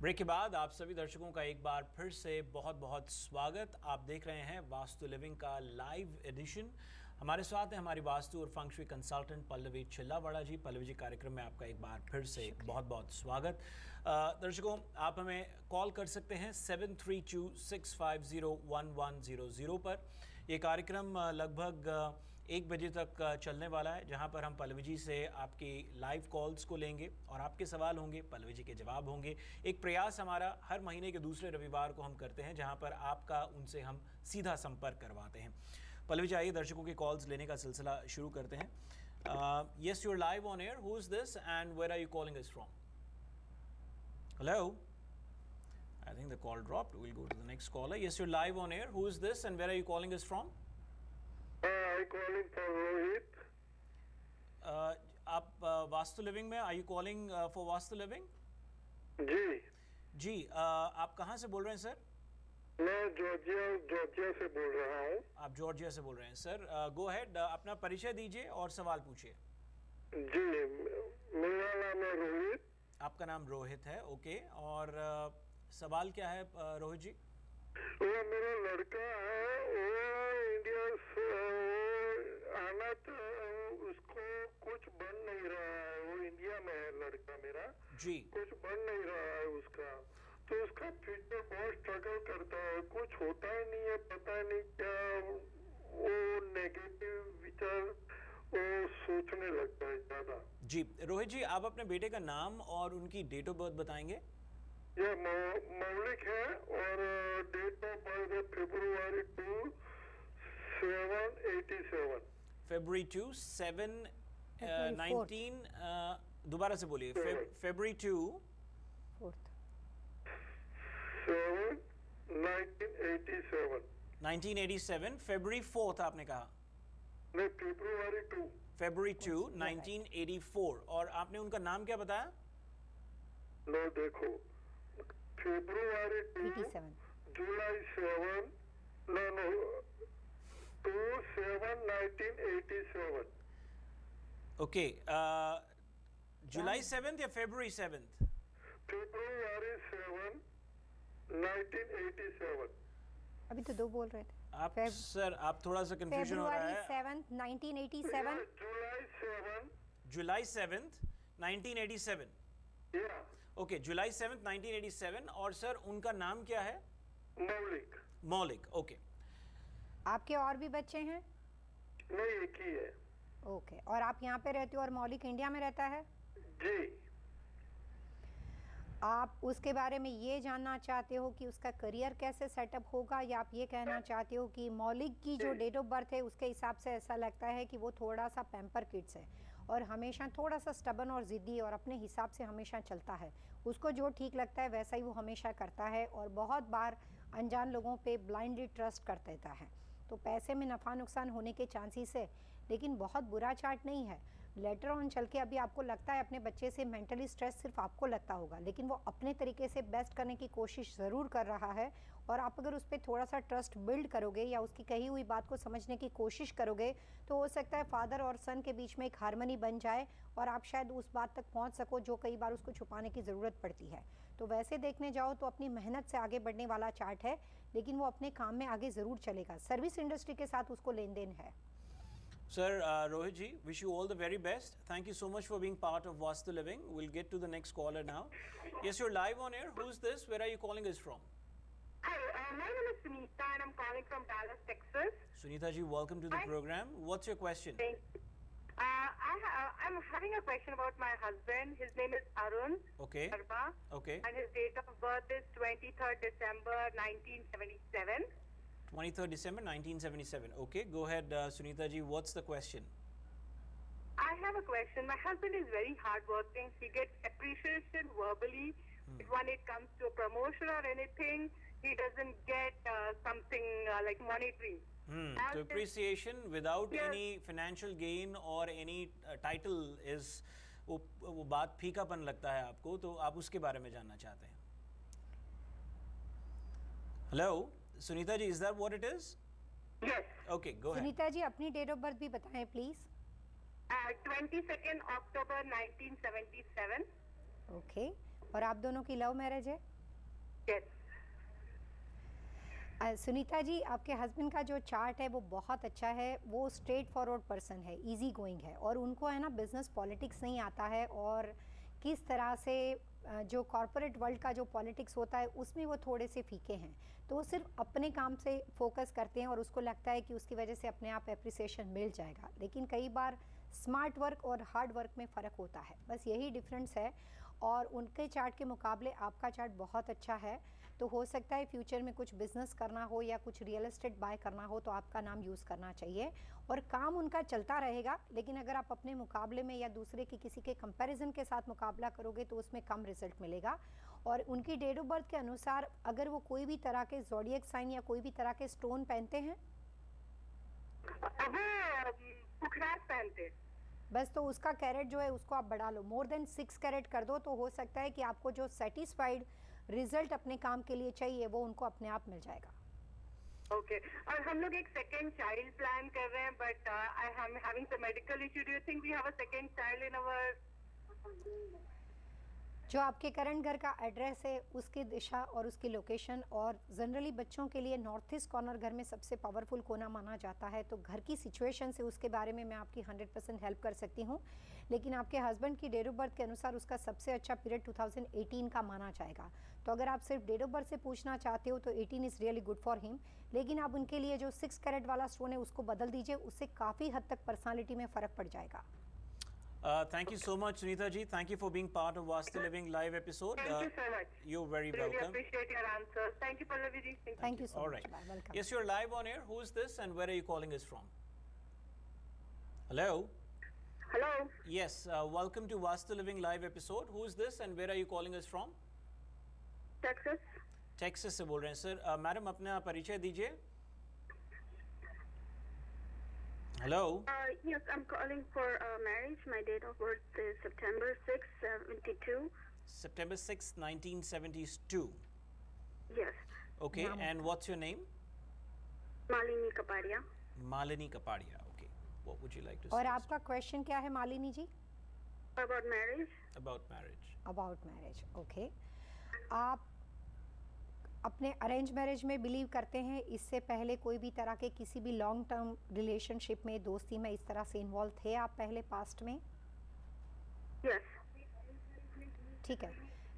Break के बाद आप सभी दर्शकों का एक बार फिर से बहुत बहुत स्वागत। आप देख रहे हैं वास्तु लिविंग का लाइव एडिशन। हमारे साथ हैं हमारी वास्तु और फंग शुई कंसल्टेंट पल्लवी चिल्लावाड़ा जी। पल्लवी जी, कार्यक्रम में आपका एक बार फिर से बहुत बहुत स्वागत। दर्शकों, आप हमें कॉल कर सकते हैं 7326501100 पर। ये कार्यक्रम लगभग 1 बजे तक चलने वाला है, जहां पर हम पल्लवी जी से आपकी लाइव कॉल्स को लेंगे और आपके सवाल होंगे, पल्लवी जी के जवाब होंगे। एक प्रयास हमारा हर महीने के दूसरे रविवार को हम करते हैं, जहां पर आपका उनसे हम सीधा संपर्क करवाते हैं। पल्लवी जी, आइए दर्शकों की कॉल्स लेने का सिलसिला शुरू करते हैं। Yes, you're live on air. Who is this and where are you calling us from? Hello, I think the call dropped. We'll go to the next caller. Yes, you're live on air. Who is this and where are you calling us from? I'm calling for Rohit. आप Vastu living में, are you calling for Vastu living? जी, आप कहाँ से बोल रहे हैं sir? मैं जॉर्जिया से बोल रहा हूँ। आप जॉर्जिया से बोल रहे हैं सर। गो अहेड, अपना परिचय दीजिए और सवाल पूछिए। जी, मेरा नाम है रोहित। आपका नाम रोहित है, ओके। और सवाल क्या है रोहित जी? वो मेरा लड़का है, वो इंडिया से आना था, उसको कुछ बन नहीं रहा है। वो इंडिया में है लड़का मेरा जी। कुछ बन नहीं रहा है उसका, तो उसका फ्यूचर बहुत स्ट्रगल करता है, कुछ होता ही नहीं है, पता नहीं क्या वो नेगेटिव विचार वो सोचने लगता है ज्यादा। जी रोहित जी, आप अपने बेटे का नाम और उनकी डेट ऑफ बर्थ बताएंगे? ये मौलिक है और डेट ऑफ बर्थ है February 2, 787। February 2, 7, 19, दोबारा से बोलिए। February 2, 7, 1987। 1987, February 4th आपने कहा? नहीं, February 2। February 2, 1984। और आपने उनका नाम क्या बताया? लो देखो, February 2, July 7, no, 2/7/1987। ओके, जुलाई 7th या February 7th? February 7, 1987। अभी तो दो बोल रहे थे आप सर, आप थोड़ा सा कंफ्यूजन हो रहा है। February 7th, 1987। जुलाई 7th, 1987। ओके, जुलाई 7th, 1987। और सर उनका नाम क्या है? मौलिक। मौलिक, ओके। आपके और भी बच्चे हैं? नहीं, एक ही है। ओके, और आप यहाँ पे रहते हो और मौलिक इंडिया में रहता है? जी। आप उसके बारे में ये जानना चाहते हो कि उसका करियर कैसे सेटअप होगा, या आप ये कहना चाहते हो कि मौलिक की जो डेट ऑफ बर्थ है उसके हिसाब से ऐसा लगता है कि वो थोड़ा सा पैम्पर किड्स है और हमेशा थोड़ा सा स्टबन और ज़िद्दी और अपने हिसाब से हमेशा चलता है। उसको जो ठीक लगता है वैसा ही वो हमेशा करता है और बहुत बार अनजान लोगों पे ब्लाइंडली ट्रस्ट कर देता है। तो पैसे में नफ़ा नुकसान होने के चांसेस है, लेकिन बहुत बुरा चार्ट नहीं है। लेटर ऑन चल के अभी आपको लगता है अपने बच्चे से मेंटली स्ट्रेस सिर्फ आपको लगता होगा, लेकिन वो अपने तरीके से बेस्ट करने की कोशिश ज़रूर कर रहा है। और आप अगर उस पर थोड़ा सा ट्रस्ट बिल्ड करोगे या उसकी कही हुई बात को समझने की कोशिश करोगे तो हो सकता है फादर और सन के बीच में एक हार्मनी बन जाए और आप शायद उस बात तक पहुंच सको जो कई बार उसको छुपाने की ज़रूरत पड़ती है। तो वैसे देखने जाओ तो अपनी मेहनत से आगे बढ़ने वाला चार्ट है, लेकिन वो अपने काम में आगे ज़रूर चलेगा। सर्विस इंडस्ट्री के साथ उसको लेन देन है। Sir, Rohit ji, wish you all the very best. Thank you so much for being part of Vastu Living. We'll get to the next caller now. Yes, you're live on air. Who's this? Where are you calling us from? Hi, my name is Sunita and I'm calling from Dallas, Texas. Sunita ji, welcome to the program. What's your question? I'm having a question about my husband. His name is Arun Okay. Sharma. Okay. And his date of birth is 23rd December 1977. 23rd December 1977. Okay, go ahead, Sunita ji. What's the question? I have a question. My husband is very hardworking. He gets appreciation verbally. When it comes to a promotion or anything, he doesn't get something like monetary. So appreciation without Yes. any financial gain or any title is वो बात फीकापन लगता है आपको, तो आप उसके बारे में जानना चाहते हैं। Hello Sunita ji, is that what it is? Yes. Okay, go ahead. Sunita ji, अपनी डेट ऑफ बर्थ भी बताएं प्लीज। 22nd October 1977. ओके, और आप दोनों की लव मैरिज है? Yes. सुनीता जी, आपके हस्बैंड का जो चार्ट है वो बहुत अच्छा है, वो स्ट्रेट फॉरवर्ड पर्सन है, इजी गोइंग है, और उनको है ना बिजनेस पॉलिटिक्स नहीं आता है, और किस तरह से जो कॉरपोरेट वर्ल्ड का जो पॉलिटिक्स होता है उसमें वो थोड़े से फीके हैं। तो वो सिर्फ अपने काम से फोकस करते हैं और उसको लगता है कि उसकी वजह से अपने आप एप्रिसिएशन मिल जाएगा, लेकिन कई बार स्मार्ट वर्क और हार्ड वर्क में फ़र्क होता है, बस यही डिफरेंस है। और उनके चार्ट के मुकाबले आपका चार्ट बहुत अच्छा है, तो हो सकता है फ्यूचर में कुछ बिजनेस करना हो या कुछ रियल एस्टेट बाय करना हो तो आपका नाम यूज़ करना चाहिए, और काम उनका चलता रहेगा। लेकिन अगर आप अपने मुकाबले में या दूसरे की किसी के कंपैरिजन के साथ मुकाबला करोगे तो उसमें कम रिजल्ट मिलेगा। और उनकी डेट ऑफ बर्थ के अनुसार अगर वो कोई भी तरह के ज़ोडिएक साइन या कोई भी तरह के स्टोन पहनते हैं, वो पुखराज पहनते। बस तो उसका कैरेट जो है उसको आप बढ़ा लो, मोर देन 6 कैरेट कर दो, तो हो सकता है कि आपको जो सेटिस्फाइड रिजल्ट अपने काम के लिए चाहिए वो उनको अपने आप मिल जाएगा। ओके, और हम लोग एक सेकेंड चाइल्ड प्लान कर रहे हैं, but I am having some medical issue. Do you think we have a second child in our? जो आपके करंट घर का एड्रेस है उसकी दिशा और उसकी लोकेशन, और जनरली बच्चों के लिए नॉर्थ ईस्ट कॉर्नर घर में सबसे पावरफुल कोना माना जाता है, तो घर की सिचुएशन से उसके बारे में मैं आपकी 100% हेल्प कर सकती हूँ। लेकिन आपके हस्बैंड की डेट ऑफ बर्थ के अनुसार उसका सबसे अच्छा पीरियड 2018 का माना जाएगा। तो अगर आप सिर्फ डेट ऑफ बर्थ से पूछना चाहते हो तो 18 is really good for him, लेकिन आप उनके लिए जो 6 कैरेट वाला स्टोन है उसको बदल दीजिए, उससे काफ़ी हद तक पर्सनालिटी में फ़र्क पड़ जाएगा। Thank you so much, Sunita ji. Thank you for being part of Vastu Living live episode. Thank you so much. You're very Really welcome. appreciate your answers. Thank you, Pallavi ji. Thank you so All much. right. Bye. Welcome. Yes, you're live on air. Who is this and where are you calling us from? Hello? Hello. Yes, welcome to Vastu Living live episode. Who is this and where are you calling us from? Texas. Texas से बोल रहे हैं sir. Madam अपना परिचय दीजिए। Hello? Yes, I'm calling for marriage. My date of birth is September 6, 72. September 6th, 1972. Yes. Okay, and what's your name? Malini Kapadia. Malini Kapadia. Okay. What would you like to say और आपका question क्या है Malini ji? About marriage. about marriage? About marriage. Okay, आप अपने arrange marriage में believe करते हैं? इससे पहले कोई भी तरह के किसी भी लॉन्ग टर्म रिलेशनशिप में, दोस्ती में इस तरह से इन्वॉल्व थे आप पहले पास्ट में? Yes. ठीक है,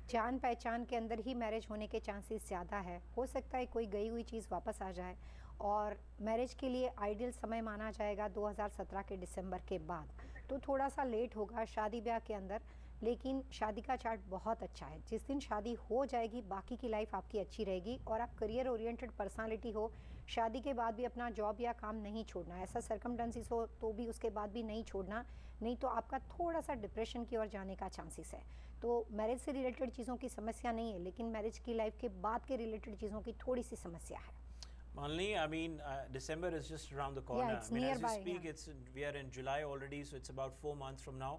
जान पहचान के अंदर ही मैरिज होने के चांसेस ज़्यादा है। हो सकता है कोई गई हुई चीज़ वापस आ जाए, और मैरिज के लिए आइडियल समय माना जाएगा 2017 के दिसंबर के बाद। तो थोड़ा सा लेट होगा शादी ब्याह के अंदर, लेकिन शादी का चार्ट बहुत अच्छा है। जिस दिन शादी हो जाएगी बाकी की लाइफ आपकी अच्छी रहेगी, और आप करियर ओरिएंटेड पर्सनालिटी हो, शादी के बाद भी अपना जॉब या काम नहीं छोड़ना। ऐसा सर्कमस्टेंसेस हो तो भी उसके बाद भी नहीं छोड़ना, नहीं तो आपका थोड़ा सा डिप्रेशन की ओर जाने का चांसेस है। तो मैरिज से रिलेटेड चीज़ों की समस्या नहीं है, लेकिन मैरिज की लाइफ के बाद के रिलेटेड चीज़ों की थोड़ी सी समस्या है। Malini, I mean, December is just around the corner. it's I mean, as nearby, we speak, yeah. we are in July already, so it's about 4 months from now.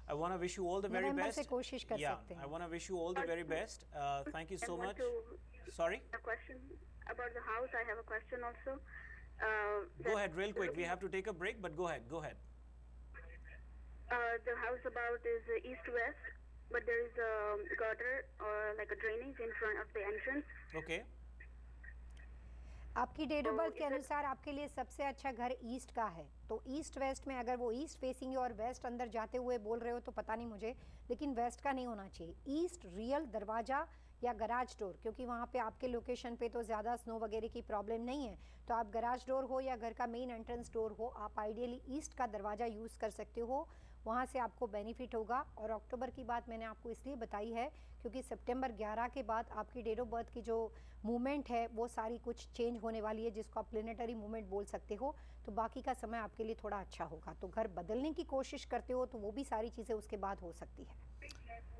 I want to wish you all the very November best. से कोशिश कर सकते I हैं। want to wish you all the very best. Thank you I so want much. to Sorry? a question about the house. I have a question also. Go ahead, real quick. We have to take a break, but go ahead. Go ahead. The house about is east-west, but there is a gutter or like a drainage in front of the entrance. Okay. आपकी date of birth के अनुसार आपके लिए सबसे अच्छा घर east का है। तो ईस्ट वेस्ट में अगर वो ईस्ट फेसिंग है और वेस्ट अंदर जाते हुए बोल रहे हो तो पता नहीं मुझे, लेकिन वेस्ट का नहीं होना चाहिए। ईस्ट रियल दरवाज़ा या गराज डोर, क्योंकि वहाँ पे आपके लोकेशन पे तो ज़्यादा स्नो वगैरह की प्रॉब्लम नहीं है, तो आप गराज डोर हो या घर का मेन एंट्रेंस डोर हो, आप आइडियली ईस्ट का दरवाज़ा यूज़ कर सकते हो, वहाँ से आपको बेनिफिट होगा। और अक्टूबर की बात मैंने आपको इसलिए बताई है क्योंकि सितंबर 11 के बाद आपकी डेट ऑफ बर्थ की जो मूवमेंट है वो सारी कुछ चेंज होने वाली है, जिसको आप प्लेनेटरी मूवमेंट बोल सकते हो। तो बाकी का समय आपके लिए थोड़ा अच्छा होगा। तो घर बदलने की कोशिश करते हो तो वो भी सारी चीज़ें उसके बाद हो सकती है।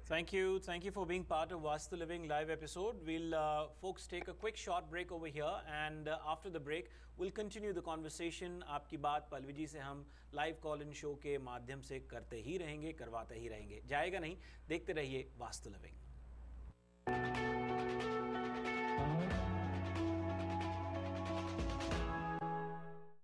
Thank you for being part of Vastu Living live episode. We'll folks take a quick short break over here, and after the break we'll continue the conversation. आपकी बात पल्लवी जी से हम लाइव कॉल इन शो के माध्यम से करते ही रहेंगे, करवाते ही रहेंगे, जाएगा नहीं। देखते रहिए वास्तु लिविंग।